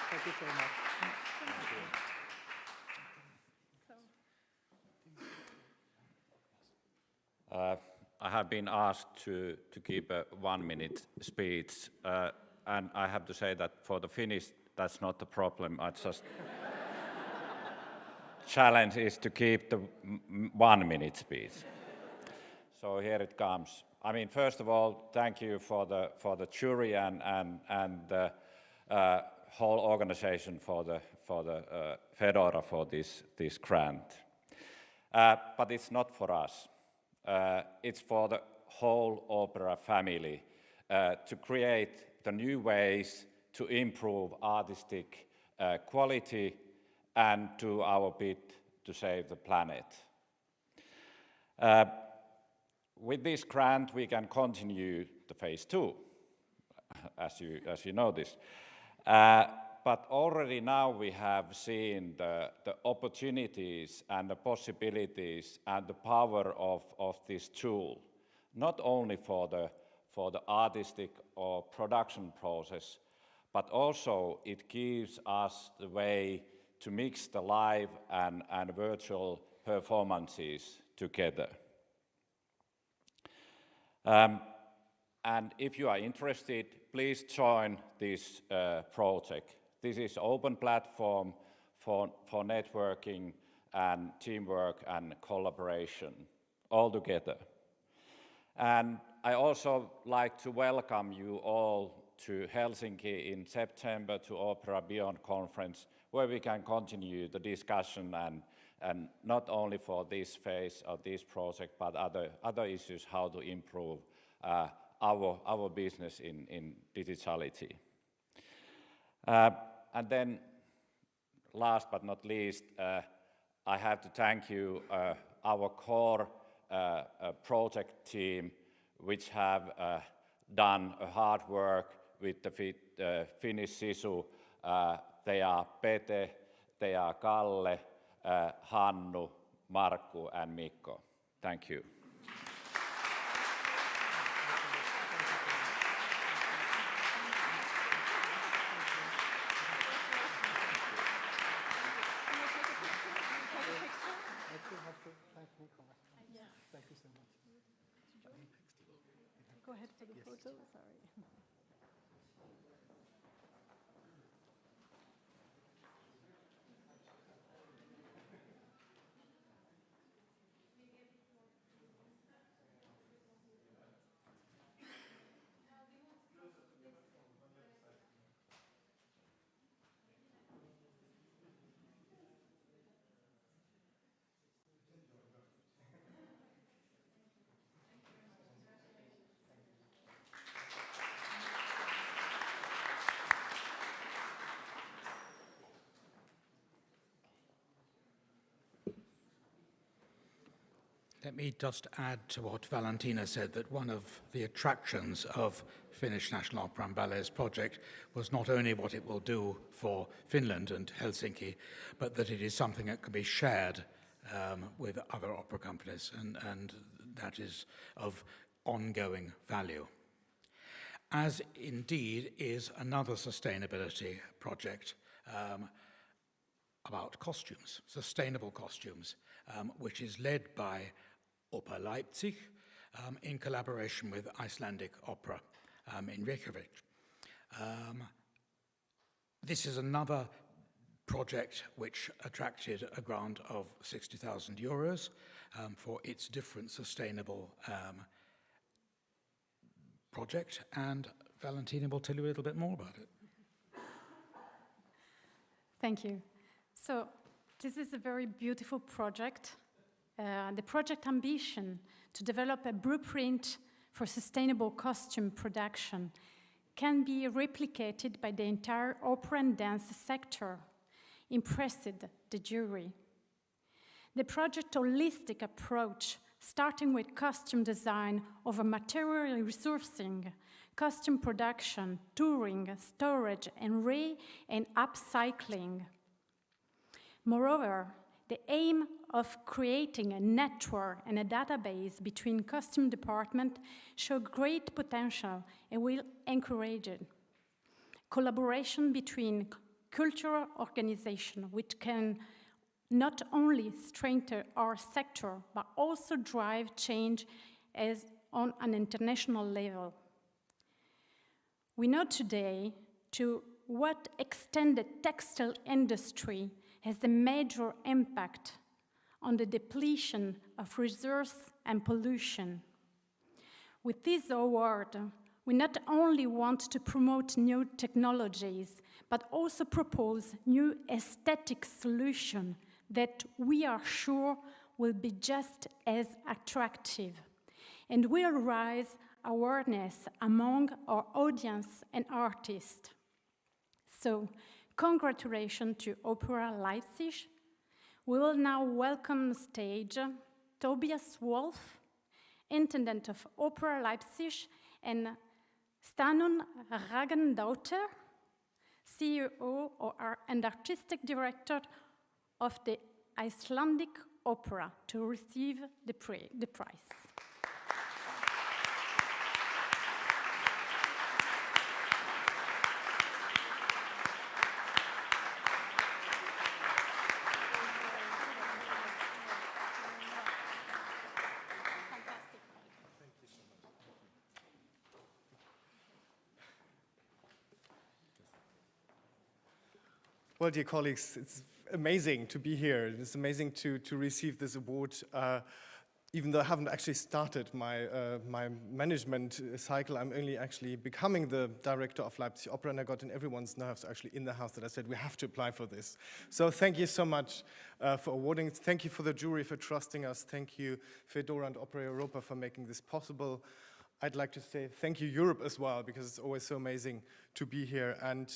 Thank you very much. I have been asked to give a 1-minute speech. and I have to say that for the Finnish, that's not the problem. I just challenge is to keep the 1 minute speech. So here it comes. I mean, first of all, thank you for the jury and the whole organization for the FEDORA for this grant. But it's not for us. It's for the whole opera family to create the new ways to improve artistic quality and do our bit to save the planet. With this grant, we can continue the phase 2, as you noticed. But already now we have seen the opportunities and the possibilities and the power of this tool, not only for the artistic or production process, but also it gives us the way to mix the live and virtual performances together. And if you are interested, please join this project. This is open platform for networking and teamwork and collaboration all together. And I also like to welcome you all to Helsinki in September to Opera Beyond conference, where we can continue the discussion and not only for this phase of this project, but other issues, how to improve our business in digitality. And then, last but not least, I have to thank you, our core project team, which have done a hard work with the Finnish Sisu. They are Pete, they are Kalle, Hannu, Markku, and Mikko. Thank you. Go ahead for the photo, sorry. Let me just add to what Valentina said, that one of the attractions of Finnish National Opera and Ballet's project was not only what it will do for Finland and Helsinki, but that it is something that can be shared with other opera companies, and that is of ongoing value. As indeed is another sustainability project about costumes, sustainable costumes, which is led by Oper Leipzig in collaboration with Icelandic Opera in Reykjavik. This is another project which attracted a grant of 60,000 euros for its different sustainable project, and Valentina will tell you a little bit more about it. Thank you. So this is a very beautiful project. The project ambition to develop a blueprint for sustainable costume production can be replicated by the entire opera and dance sector, impressed the jury. The project's holistic approach, starting with costume design over material resourcing, costume production, touring, storage, and and upcycling. Moreover, the aim of creating a network and a database between costume departments show great potential and will encourage it. Collaboration between cultural organizations, which can not only strengthen our sector, but also drive change on an international level. We know today to what extent the textile industry has a major impact on the depletion of resources and pollution. With this award, we not only want to promote new technologies, but also propose new aesthetic solutions that we are sure will be just as attractive and will raise awareness among our audience and artists. So, congratulations to Opera Leipzig. We will now welcome on stage Tobias Wolf, Intendant of Opera Leipzig, and Stanun Ragendauter, CEO and Artistic Director of the Icelandic Opera, to receive the prize. Well, dear colleagues, it's amazing to be here. It's amazing to receive this award, even though I haven't actually started my management cycle. I'm only actually becoming the director of Leipzig Opera, and I got in everyone's nerves actually in the house that I said, we have to apply for this. So thank you so much for awarding. Thank you for the jury for trusting us. Thank you, FEDORA and Opera Europa, for making this possible. I'd like to say thank you, Europe, as well, because it's always so amazing to be here. And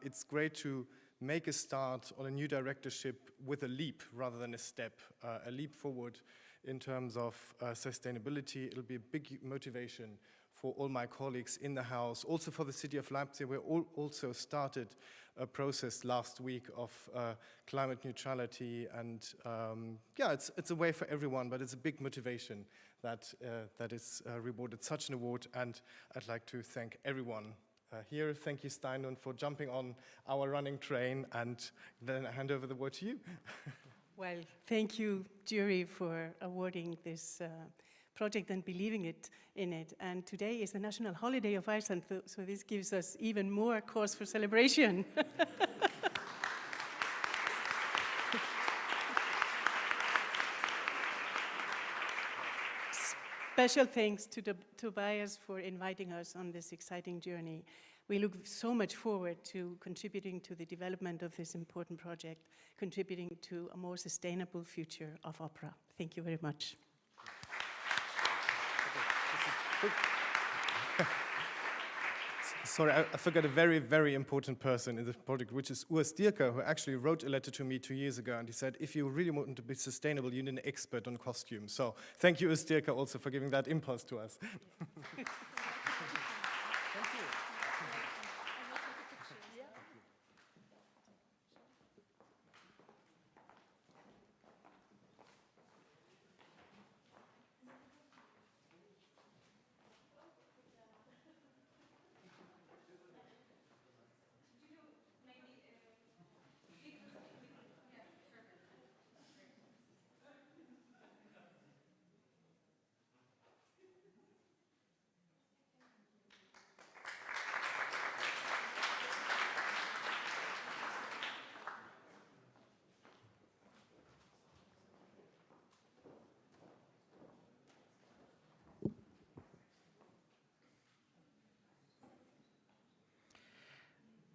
it's great to make a start on a new directorship with a leap rather than a step, a leap forward in terms of sustainability. It'll be a big motivation for all my colleagues in the House, also for the city of Leipzig. We also started a process last week of climate neutrality, and yeah, it's a way for everyone, but it's a big motivation that is rewarded such an award, and I'd like to thank everyone here. Thank you, Steinun, for jumping on our running train, and then I hand over the word to you. Well, thank you, jury, for awarding this project and believing in it. And today is the national holiday of Iceland, so this gives us even more cause for celebration. Special thanks to Tobias for inviting us on this exciting journey. We look so much forward to contributing to the development of this important project, contributing to a more sustainable future of opera. Thank you very much. Sorry, I forgot a very, very important person in this project, which is Urs Dierker, who actually wrote a letter to me 2 years ago, and he said, if you really want to be sustainable, you need an expert on costumes. So thank you, Urs Dierker, also for giving that impulse to us.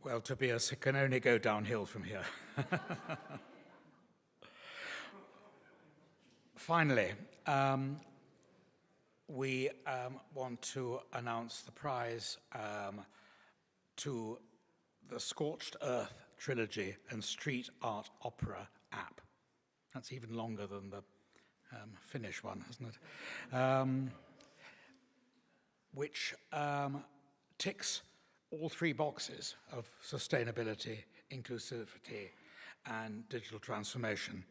Well, Tobias, it can only go downhill from here. Finally, we want to announce the prize to the Scorched Earth Trilogy and Street Art Opera app. That's even longer than the Finnish one, isn't it? Which ticks all three boxes of sustainability, inclusivity, and digital transformation.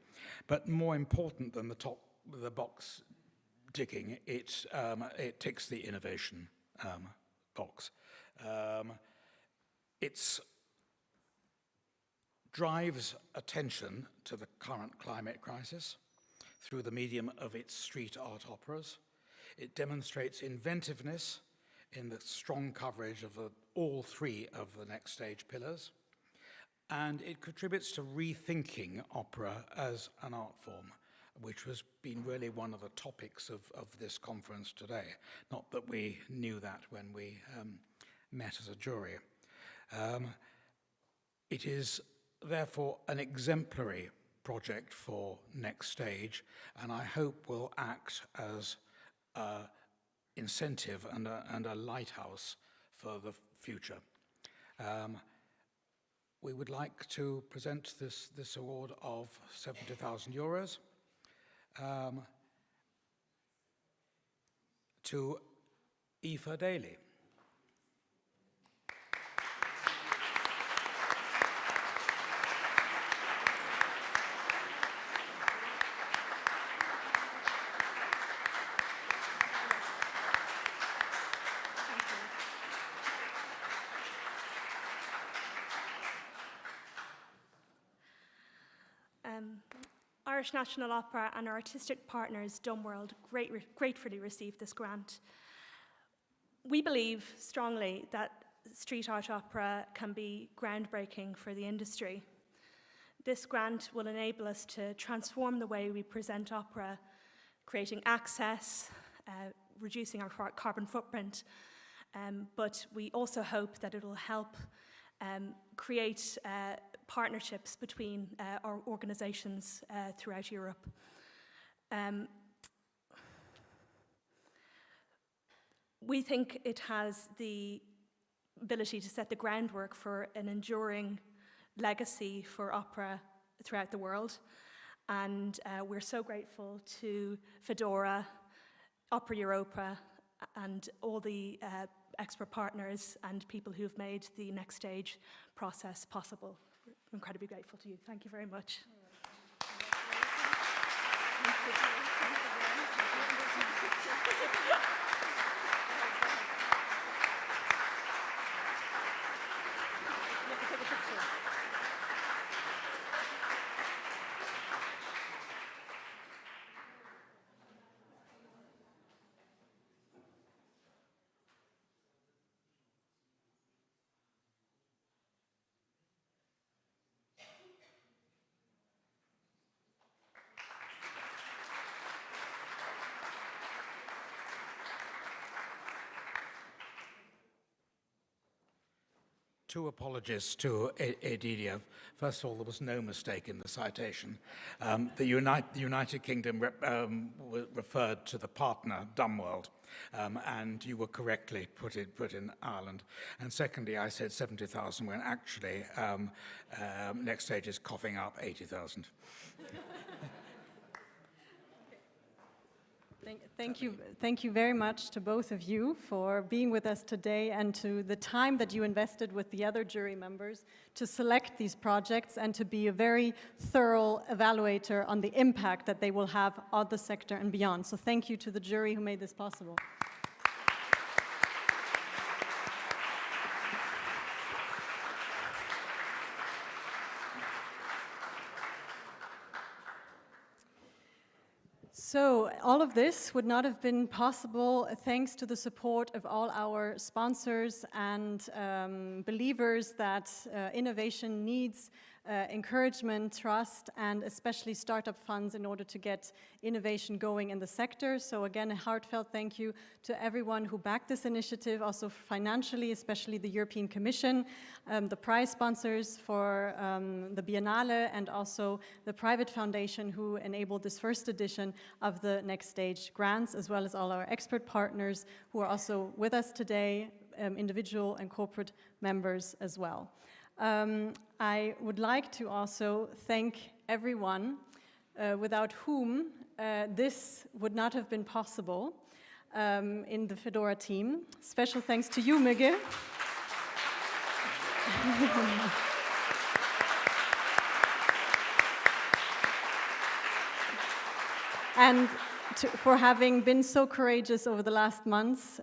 But more important than the box ticking, it ticks the innovation box. It drives attention to the current climate crisis through the medium of its street art operas. It demonstrates inventiveness in the strong coverage of the all three of the Next Stage pillars, and it contributes to rethinking opera as an art form, which has been really one of the topics of this conference today. Not that we knew that when we met as a jury. It is therefore an exemplary project for Next Stage, and I hope will act as an incentive and a lighthouse for the future. We would like to present this award of €70,000 to Aoife Daly. Irish National Opera and our artistic partners, Dumworld, gratefully received this grant. We believe strongly that street art opera can be groundbreaking for the industry. This grant will enable us to transform the way we present opera, creating access, reducing our carbon footprint, but we also hope that it will help create partnerships between our organisations throughout Europe. We think it has the ability to set the groundwork for an enduring legacy for opera throughout the world, and we're so grateful to FEDORA, Opera Europa, and all the expert partners and people who've made the Next Stage process possible. We're incredibly grateful to you. Thank you very much. Two apologies to Edidia. First of all, there was no mistake in the citation. The United Kingdom referred to the partner, Dumworld, and you were correctly put in Ireland. And secondly, I said 70,000 when actually Next Stage is coughing up 80,000. Thank you very much to both of you for being with us today and to the time that you invested with the other jury members to select these projects and to be a very thorough evaluator on the impact that they will have on the sector and beyond. So thank you to the jury who made this possible. So all of this would not have been possible thanks to the support of all our sponsors and believers that innovation needs encouragement, trust, and especially startup funds in order to get innovation going in the sector. So again, a heartfelt thank you to everyone who backed this initiative, also financially, especially the European Commission, the prize sponsors for the Biennale, and also the private foundation who enabled this first edition of the Next Stage grants, as well as all our expert partners who are also with us today, individual and corporate members as well. I would like to also thank everyone without whom this would not have been possible in the FEDORA team. Special thanks to you, Müge. And for having been so courageous over the last months,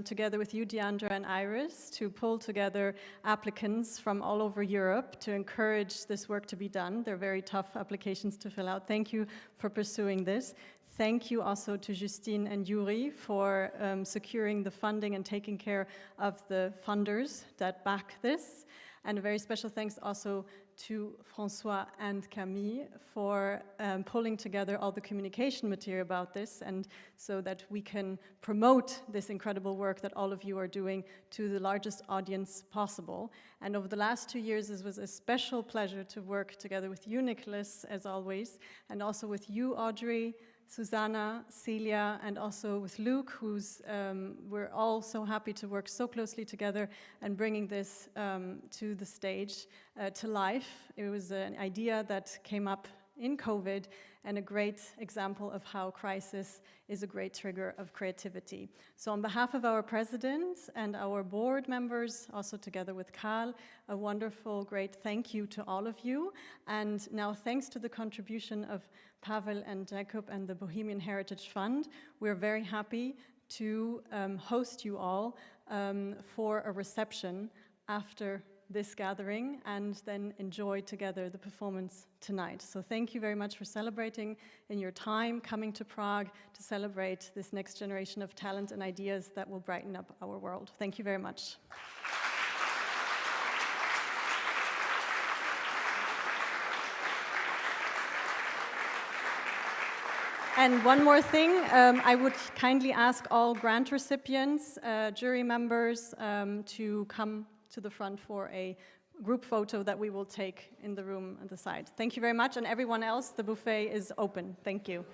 together with you, Deandra and Iris, to pull together applicants from all over Europe to encourage this work to be done. They're very tough applications to fill out. Thank you for pursuing this. Thank you also to Justine and Yuri for securing the funding and taking care of the funders that back this. And a very special thanks also to François and Camille for pulling together all the communication material about this, and so that we can promote this incredible work that all of you are doing to the largest audience possible. And over the last 2 years, it was a special pleasure to work together with you, Nicholas, as always, and also with you, Audrey, Susanna, Celia, and also with Luke, who's we're all so happy to work so closely together and bringing this to the stage, to life. It was an idea that came up in COVID, and a great example of how crisis is a great trigger of creativity. So on behalf of our president and our board members, also together with Karl, a wonderful, great thank you to all of you. And now, thanks to the contribution of Pavel and Jacob and the Bohemian Heritage Fund, we're very happy to host you all for a reception after this gathering, and then enjoy together the performance tonight. So thank you very much for celebrating in your time, coming to Prague to celebrate this next generation of talent and ideas that will brighten up our world. Thank you very much. And one more thing, I would kindly ask all grant recipients, jury members, to come to the front for a group photo that we will take in the room on the side. Thank you very much, and everyone else, the buffet is open. Thank you.